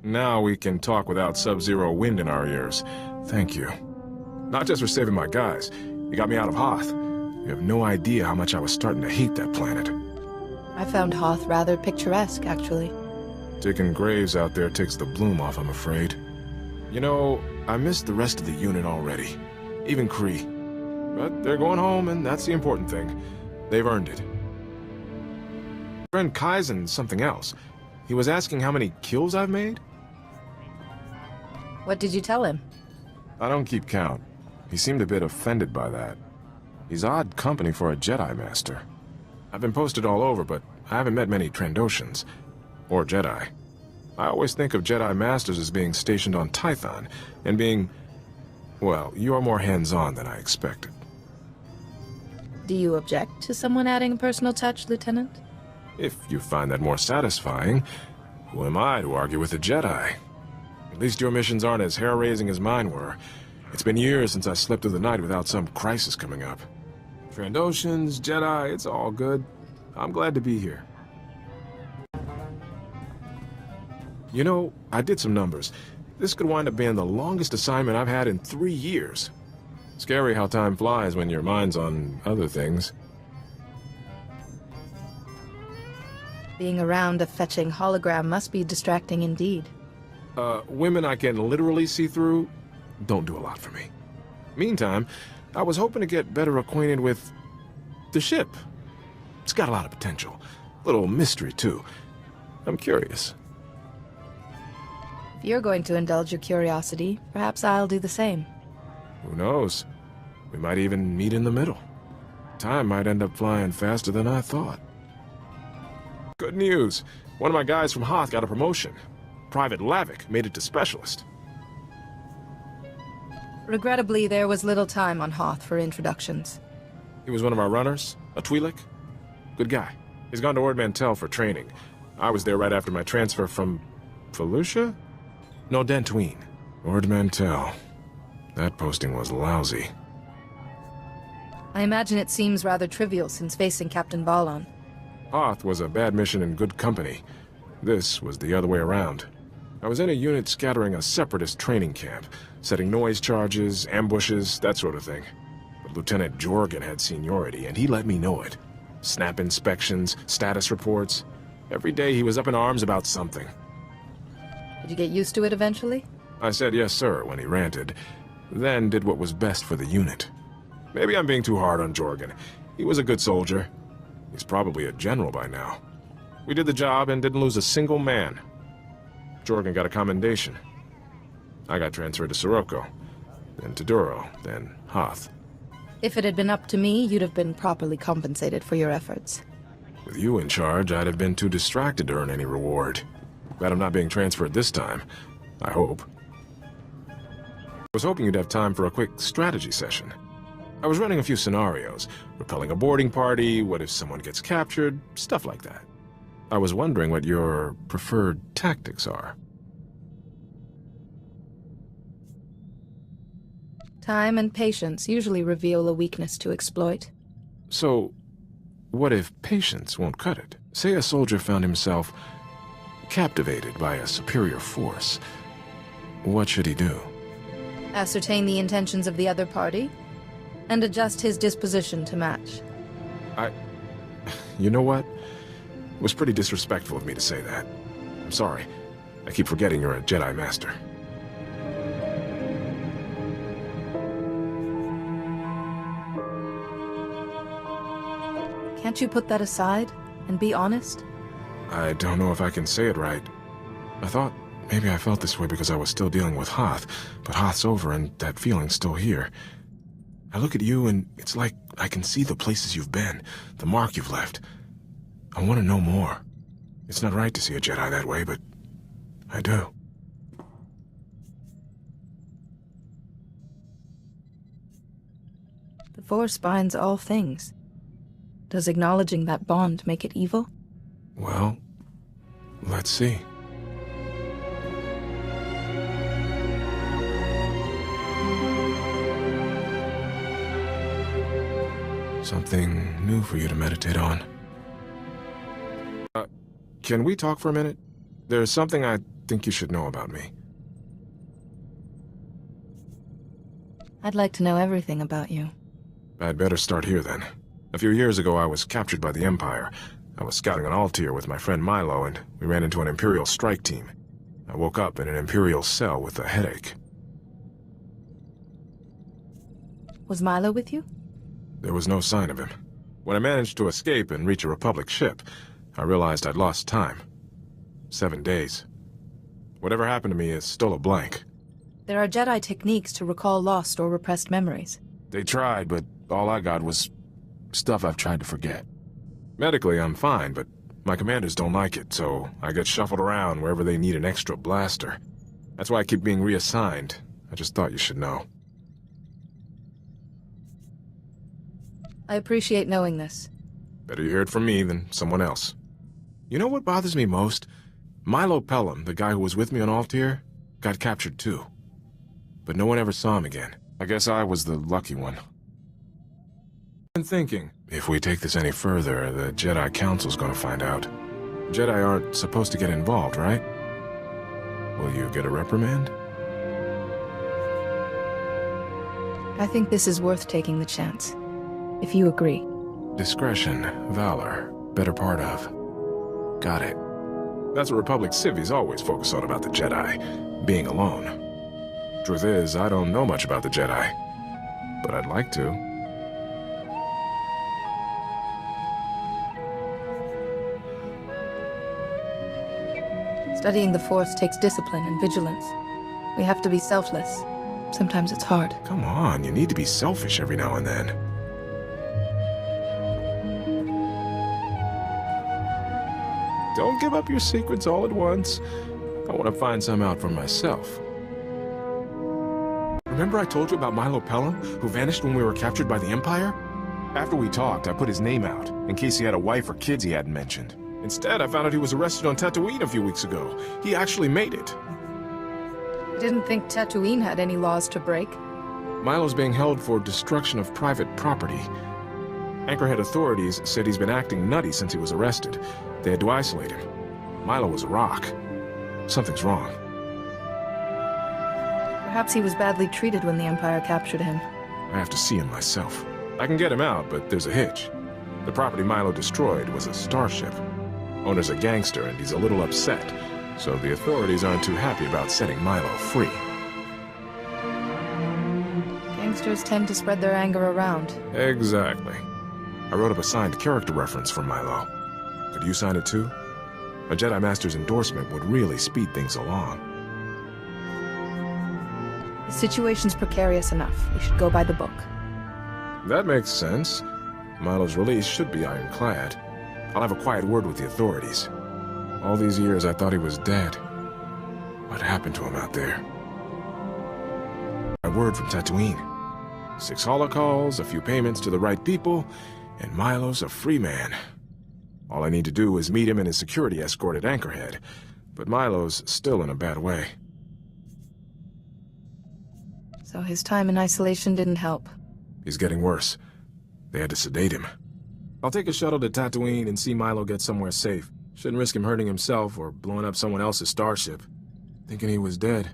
Now we can talk without sub-zero wind in our ears. Thank you. Not just for saving my guys. You got me out of Hoth. You have no idea how much I was starting to hate that planet. I found Hoth rather picturesque, actually. Digging graves out there takes the bloom off, I'm afraid. You know, I missed the rest of the unit already. Even Kree. But they're going home, and that's the important thing. They've earned it. Friend Kaizen's something else. He was asking how many kills I've made? What did you tell him? I don't keep count. He seemed a bit offended by that. He's odd company for a Jedi Master. I've been posted all over, but I haven't met many Trandoshans. Or Jedi. I always think of Jedi Masters as being stationed on Tython, and being... well, you are more hands-on than I expected. Do you object to someone adding a personal touch, Lieutenant? If you find that more satisfying, who am I to argue with a Jedi? At least your missions aren't as hair-raising as mine were. It's been years since I slept through the night without some crisis coming up. Trandoshans, Jedi, it's all good. I'm glad to be here. You know, I did some numbers. This could wind up being the longest assignment I've had in 3 years. Scary how time flies when your mind's on other things. Being around a fetching hologram must be distracting indeed. Women I can literally see through don't do a lot for me. Meantime, I was hoping to get better acquainted with the ship. It's got a lot of potential. Little mystery, too. I'm curious. If you're going to indulge your curiosity, perhaps I'll do the same. Who knows? We might even meet in the middle. Time might end up flying faster than I thought. Good news. One of my guys from Hoth got a promotion. Private Lavik made it to Specialist. Regrettably, there was little time on Hoth for introductions. He was one of our runners, a Twi'lek. Good guy. He's gone to Ord Mantell for training. I was there right after my transfer from... Felucia? No, Dantooine. Ord Mantell. That posting was lousy. I imagine it seems rather trivial since facing Captain Balon. Hoth was a bad mission in good company. This was the other way around. I was in a unit scattering a separatist training camp, setting noise charges, ambushes, that sort of thing. But Lieutenant Jorgen had seniority, and he let me know it. Snap inspections, status reports. Every day he was up in arms about something. Did you get used to it eventually? I said yes, sir, when he ranted, then did what was best for the unit. Maybe I'm being too hard on Jorgen. He was a good soldier. He's probably a general by now. We did the job and didn't lose a single man. Jorgen got a commendation. I got transferred to Sirocco, then to Duro, then Hoth. If it had been up to me, you'd have been properly compensated for your efforts. With you in charge, I'd have been too distracted to earn any reward. Glad I'm not being transferred this time. I hope. I was hoping you'd have time for a quick strategy session. I was running a few scenarios. Repelling a boarding party, what if someone gets captured, stuff like that. I was wondering what your preferred tactics are. Time and patience usually reveal a weakness to exploit. So, what if patience won't cut it? Say a soldier found himself captivated by a superior force. What should he do? Ascertain the intentions of the other party, and adjust his disposition to match. You know what? It was pretty disrespectful of me to say that. I'm sorry. I keep forgetting you're a Jedi Master. Can't you put that aside and be honest? I don't know if I can say it right. I thought maybe I felt this way because I was still dealing with Hoth, but Hoth's over and that feeling's still here. I look at you and it's like I can see the places you've been, the mark you've left. I want to know more. It's not right to see a Jedi that way, but I do. The Force binds all things. Does acknowledging that bond make it evil? Well, let's see. Something new for you to meditate on. Can we talk for a minute? There's something think you should know about me? I'd like to know everything about you. I'd better start here then. A few years ago, I was captured by the Empire. I was scouting on Altair with my friend Milo, and we ran into an Imperial strike team. I woke up in an Imperial cell with a headache. Was Milo with you? There was no sign of him. When I managed to escape and reach a Republic ship, I realized I'd lost time. 7 days. Whatever happened to me is still a blank. There are Jedi techniques to recall lost or repressed memories. They tried, but all I got was stuff I've tried to forget. Medically, I'm fine, but my commanders don't like it, so I get shuffled around wherever they need an extra blaster. That's why I keep being reassigned. I just thought you should know. I appreciate knowing this. Better you hear it from me than someone else. You know what bothers me most? Milo Pelham, the guy who was with me on Altair, got captured too. But no one ever saw him again. I guess I was the lucky one. I've been thinking, if we take this any further, the Jedi Council's gonna find out. Jedi aren't supposed to get involved, right? Will you get a reprimand? I think this is worth taking the chance. If you agree. Discretion, valor, better part of. Got it. That's what Republic civvies always focus on about the Jedi, being alone. Truth is, I don't know much about the Jedi, but I'd like to. Studying the Force takes discipline and vigilance. We have to be selfless. Sometimes it's hard. Come on, you need to be selfish every now and then. Don't give up your secrets all at once. I want to find some out for myself. Remember I told you about Milo Pelham, who vanished when we were captured by the Empire? After we talked, I put his name out, in case he had a wife or kids he hadn't mentioned. Instead, I found out he was arrested on Tatooine a few weeks ago. He actually made it. I didn't think Tatooine had any laws to break. Milo's being held for destruction of private property. Anchorhead authorities said he's been acting nutty since he was arrested. They had to isolate him. Milo was a rock. Something's wrong. Perhaps he was badly treated when the Empire captured him. I have to see him myself. I can get him out, but there's a hitch. The property Milo destroyed was a starship. Owner's a gangster, and he's a little upset, so the authorities aren't too happy about setting Milo free. Gangsters tend to spread their anger around. Exactly. I wrote up a signed character reference for Milo. Could you sign it too? A Jedi Master's endorsement would really speed things along. The situation's precarious enough. We should go by the book. That makes sense. Milo's release should be ironclad. I'll have a quiet word with the authorities. All these years I thought he was dead. What happened to him out there? A word from Tatooine. 6 holocalls, a few payments to the right people, and Milo's a free man. All I need to do is meet him and his security escort at Anchorhead, but Milo's still in a bad way. So his time in isolation didn't help. He's getting worse. They had to sedate him. I'll take a shuttle to Tatooine and see Milo get somewhere safe. Shouldn't risk him hurting himself or blowing up someone else's starship. Thinking he was dead.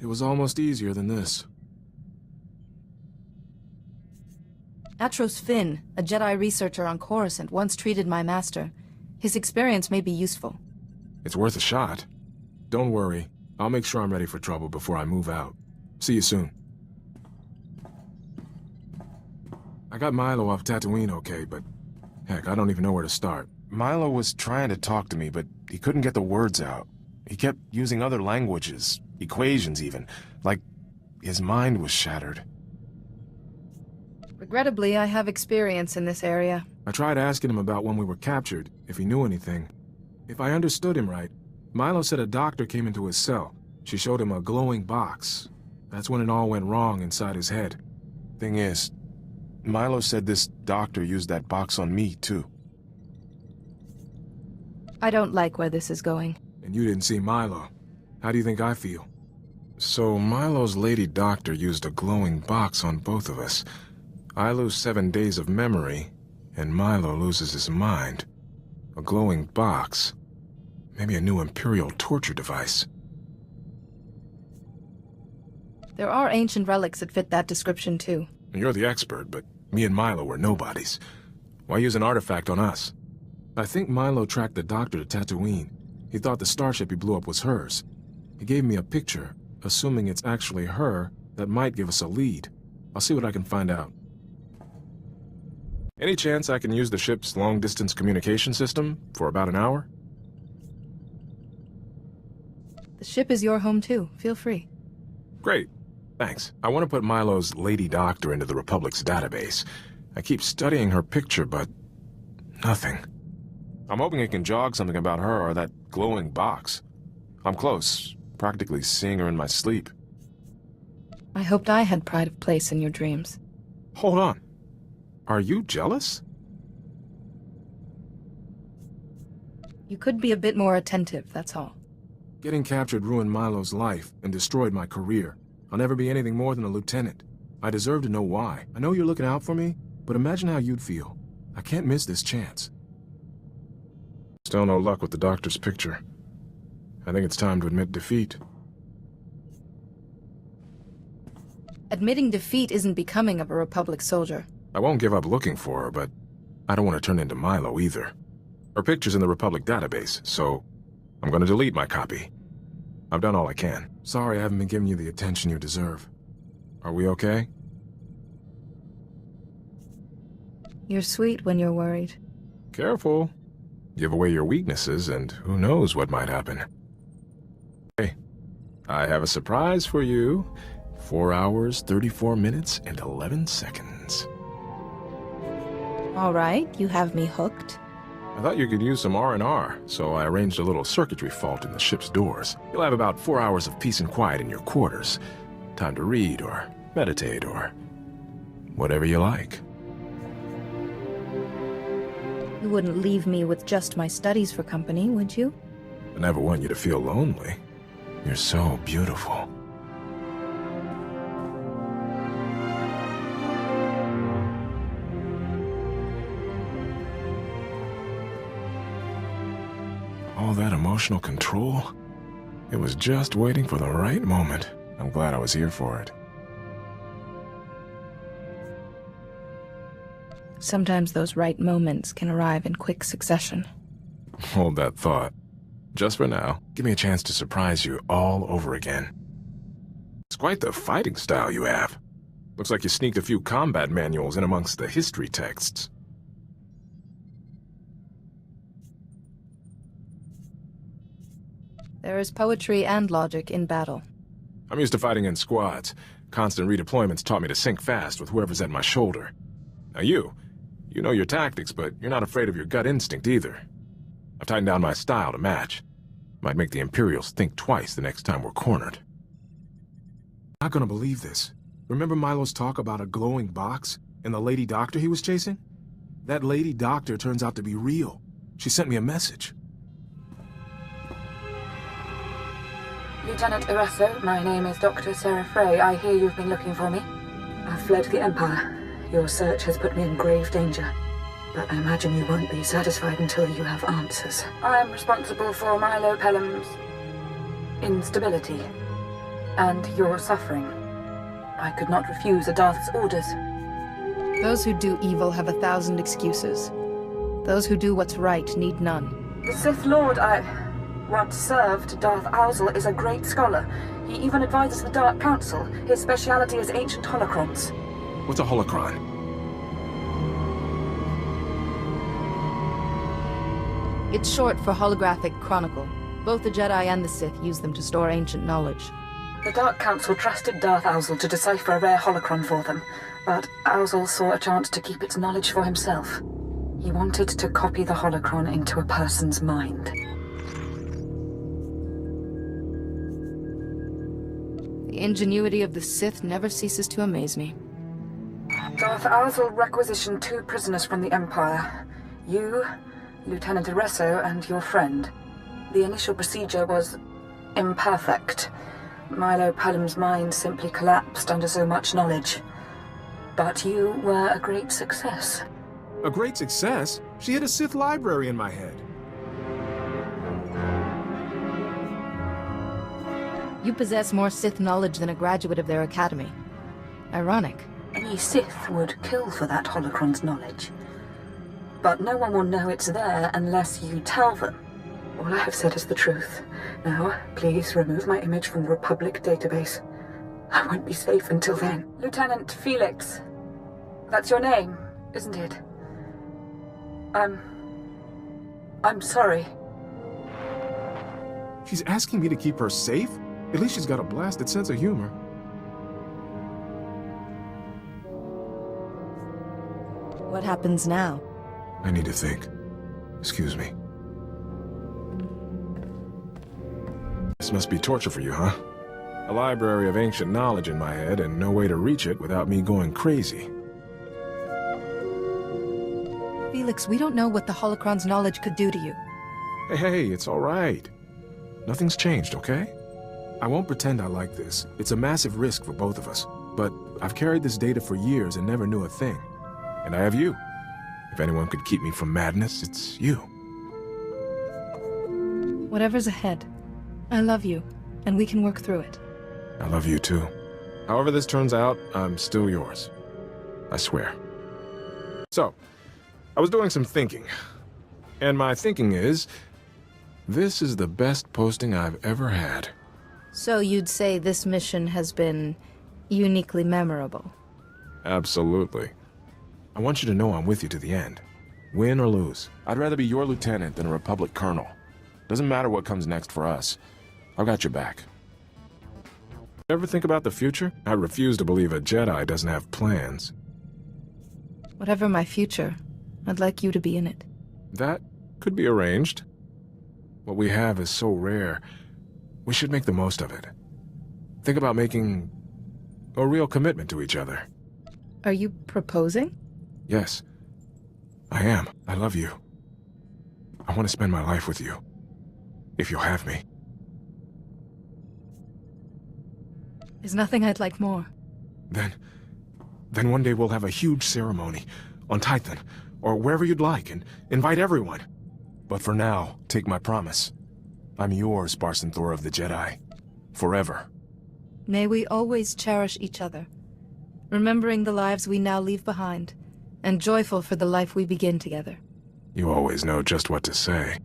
It was almost easier than this. Atros Finn, a Jedi researcher on Coruscant, once treated my master. His experience may be useful. It's worth a shot. Don't worry. I'll make sure I'm ready for trouble before I move out. See you soon. I got Milo off Tatooine okay, but heck, I don't even know where to start. Milo was trying to talk to me, but he couldn't get the words out. He kept using other languages, equations even, like his mind was shattered. Regrettably, I have experience in this area. I tried asking him about when we were captured, if he knew anything. If I understood him right, Milo said a doctor came into his cell. She showed him a glowing box. That's when it all went wrong inside his head. Thing is, Milo said this doctor used that box on me, too. I don't like where this is going. And you didn't see Milo. How do you think I feel? So Milo's lady doctor used a glowing box on both of us. I lose 7 days of memory, and Milo loses his mind. A glowing box. Maybe a new Imperial torture device. There are ancient relics that fit that description, too. You're the expert, but me and Milo were nobodies. Why use an artifact on us? I think Milo tracked the doctor to Tatooine. He thought the starship he blew up was hers. He gave me a picture, assuming it's actually her, that might give us a lead. I'll see what I can find out. Any chance I can use the ship's long-distance communication system for about an hour? The ship is your home, too. Feel free. Great. Thanks. I want to put Milo's Lady Doctor into the Republic's database. I keep studying her picture, but nothing. I'm hoping it can jog something about her or that glowing box. I'm close, practically seeing her in my sleep. I hoped I had pride of place in your dreams. Hold on. Are you jealous? You could be a bit more attentive, that's all. Getting captured ruined Milo's life and destroyed my career. I'll never be anything more than a lieutenant. I deserve to know why. I know you're looking out for me, but imagine how you'd feel. I can't miss this chance. Still no luck with the doctor's picture. I think it's time to admit defeat. Admitting defeat isn't becoming of a Republic soldier. I won't give up looking for her, but I don't want to turn into Milo either. Her picture's in the Republic database, so I'm going to delete my copy. I've done all I can. Sorry I haven't been giving you the attention you deserve. Are we okay? You're sweet when you're worried. Careful. Give away your weaknesses, and who knows what might happen. Hey, I have a surprise for you. 4 hours, 34 minutes, and 11 seconds. All right, you have me hooked. I thought you could use some R&R, so I arranged a little circuitry fault in the ship's doors. You'll have about 4 hours of peace and quiet in your quarters. Time to read, or meditate, or whatever you like. You wouldn't leave me with just my studies for company, would you? I never want you to feel lonely. You're so beautiful. All that emotional control? It was just waiting for the right moment. I'm glad I was here for it. Sometimes those right moments can arrive in quick succession. Hold that thought. Just for now, give me a chance to surprise you all over again. It's quite the fighting style you have. Looks like you sneaked a few combat manuals in amongst the history texts. There is poetry and logic in battle. I'm used to fighting in squads. Constant redeployments taught me to sink fast with whoever's at my shoulder. Now you know your tactics, but you're not afraid of your gut instinct either. I've tightened down my style to match. Might make the Imperials think twice the next time we're cornered. Not gonna believe this. Remember Milo's talk about a glowing box and the Lady Doctor he was chasing? That Lady Doctor turns out to be real. She sent me a message. Lieutenant Iresso, my name is Dr. Sarah Frey. I hear you've been looking for me. I've fled the Empire. Your search has put me in grave danger. But I imagine you won't be satisfied until you have answers. I'm responsible for Milo Pelham's instability and your suffering. I could not refuse a Darth's orders. Those who do evil have 1,000 excuses. Those who do what's right need none. The Sith Lord I once served, Darth Owzel, is a great scholar. He even advises the Dark Council. His speciality is ancient holocrons. What's a holocron? It's short for holographic chronicle. Both the Jedi and the Sith use them to store ancient knowledge. The Dark Council trusted Darth Owzel to decipher a rare holocron for them, but Owzel saw a chance to keep its knowledge for himself. He wanted to copy the holocron into a person's mind. The ingenuity of the Sith never ceases to amaze me. Darth Owzel requisitioned 2 prisoners from the Empire. You, Lieutenant Iresso, and your friend. The initial procedure was imperfect. Milo Pelham's mind simply collapsed under so much knowledge. But you were a great success. A great success? She had a Sith library in my head. You possess more Sith knowledge than a graduate of their academy. Ironic. Any Sith would kill for that holocron's knowledge. But no one will know it's there unless you tell them. All I have said is the truth. Now, please remove my image from the Republic database. I won't be safe until then. Lieutenant Felix. That's your name, isn't it? I'm sorry. She's asking me to keep her safe? At least she's got a blasted sense of humor. What happens now? I need to think. Excuse me. This must be torture for you, huh? A library of ancient knowledge in my head and no way to reach it without me going crazy. Felix, we don't know what the holocron's knowledge could do to you. Hey, it's all right. Nothing's changed, okay? I won't pretend I like this. It's a massive risk for both of us. But I've carried this data for years and never knew a thing. And I have you. If anyone could keep me from madness, it's you. Whatever's ahead, I love you, and we can work through it. I love you too. However this turns out, I'm still yours. I swear. So, I was doing some thinking. And my thinking is, this is the best posting I've ever had. So you'd say this mission has been uniquely memorable? Absolutely. I want you to know I'm with you to the end. Win or lose. I'd rather be your lieutenant than a Republic colonel. Doesn't matter what comes next for us. I've got your back. Ever think about the future? I refuse to believe a Jedi doesn't have plans. Whatever my future, I'd like you to be in it. That could be arranged. What we have is so rare. We should make the most of it. Think about making a real commitment to each other. Are you proposing? Yes, I am. I love you. I want to spend my life with you. If you'll have me. There's nothing I'd like more. Then one day we'll have a huge ceremony on Tython, or wherever you'd like, and invite everyone. But for now, take my promise. I'm yours, Parson Thor of the Jedi. Forever. May we always cherish each other, remembering the lives we now leave behind, and joyful for the life we begin together. You always know just what to say.